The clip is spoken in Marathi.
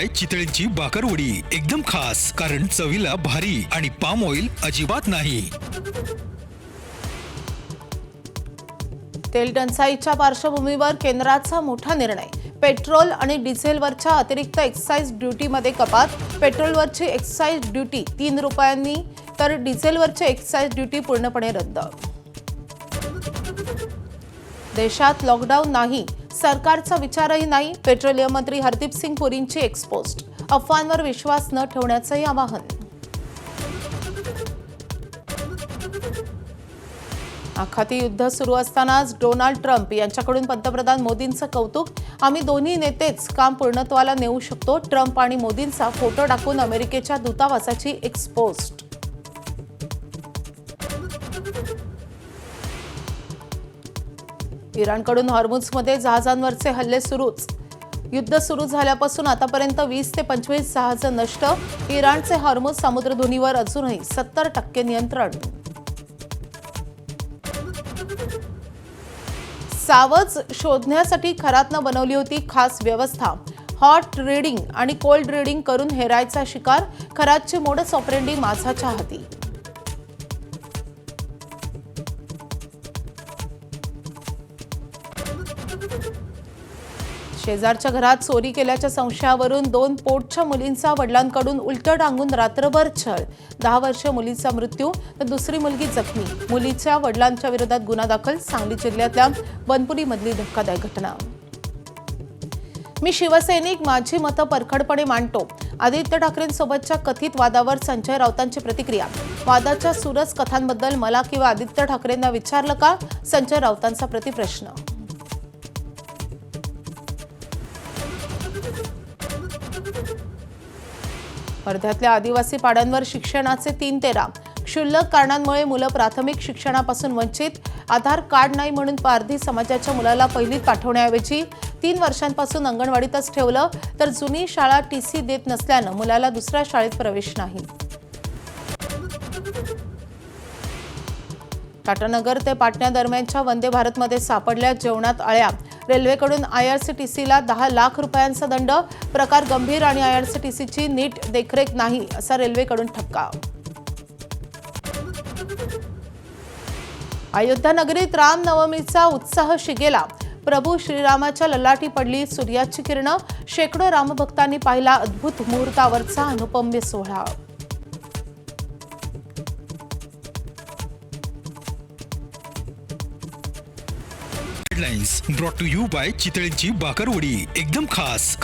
बाय चितळेंची बाकरवडी एकदम खास, कारण चवीला भारी आणि पाम ऑइल अजिबात नाही। तेल टंचाईच्या पार्श्वभूमीवर केंद्राचा मोठा निर्णय। पेट्रोल आणि डिझेलवरच्या अतिरिक्त एक्साइज ड्युटीमध्ये कपात। पेट्रोलवरची एक्साइज ड्युटी 3 रुपयांनी तर डिझेलवरची एक्साइज ड्युटी पूर्णपणे रद्द। देशात लॉकडाऊन नाही, सरकारचा विचारही नाही। पेट्रोलियम मंत्री हरदीप सिंग पुरींची एक्सपोस्ट। अफवांवर विश्वास न ठेवण्याचंही आवाहन। आखाती युद्ध सुरू असतानाच डोनाल्ड ट्रम्प यांच्याकडून पंतप्रधान मोदींचं कौतुक। आम्ही दोन्ही नेतेच काम पूर्णत्वाला नेऊ शकतो। ट्रम्प आणि मोदींचा फोटो टाकून अमेरिकेच्या दूतावासाची एक्सपोस्ट। इराणकडून हॉर्मुझमध्ये जहाजांवरचे हल्ले सुरूच। युद्ध सुरू झाल्यापासून आतापर्यंत 20 ते 25 जहाजं नष्ट। इराणचे हॉर्मुझ समुद्रधुनीवर अजूनही 70% नियंत्रण। सावज शोधण्यासाठी खरातनं बनवली होती खास व्यवस्था। हॉट रीडिंग आणि कोल्ड रीडिंग करून हेरायचा शिकार। खरातची मोडस ऑपरेंडी माझाच्या हाती। शेजारच्या घरात चोरी केल्याच्या संशयावरून 2 पोटच्या मुलींचा वडिलांकडून उलटं टांगून रात्रभर छळ। 10 वर्षीय मुलीचा मृत्यू तर दुसरी मुलगी जखमी। मुलीच्या वडिलांच्या विरोधात गुन्हा दाखल। सांगली जिल्ह्यातल्या बनपुरीमधली धक्कादायक घटना। मी शिवसैनिक, माझी मतं परखडपणे मांडतो। आदित्य ठाकरेंसोबतच्या कथित वादावर संजय राऊतांची प्रतिक्रिया। वादाच्या सुरस कथांबद्दल मला किंवा आदित्य ठाकरेंना विचारलं का? संजय राऊतांचा प्रतिप्रश्न। वर्ध्यातल्या आदिवासी पाड्यांवर शिक्षणाचे 3 तेरा। क्षुल्लक कारणांमुळे मुलं प्राथमिक शिक्षणापासून वंचित। आधार कार्ड नाही म्हणून पारधी समाजाच्या मुलाला पहिलीत पाठवण्याऐवजी 3 वर्षांपासून अंगणवाडीतच ठेवलं, तर जुनी शाळा टीसी देत नसल्यानं मुलाला दुसऱ्या शाळेत प्रवेश नाही। टाटानगर ते पाटणा दरम्यानच्या वंदे भारतमध्ये सापडल्या जेवणात अळ्या। रेल्वेकडून आयआरसीटीसीला 10 लाख रुपयांचा दंड। प्रकार गंभीर आणि आयआरसीटीसीची नीट देखरेख नाही असा रेल्वेकडून ठपका। अयोध्या नगरीत रामनवमीचा उत्साह शिगेला। प्रभू श्रीरामाच्या ललाटी पडली सूर्याची किरणं। शेकडो रामभक्तांनी पाहिला अद्भुत मुहूर्तावरचा अनुपम्य सोहळा। Headlines brought to you by चितळेंची बाकरवडी एकदम खास।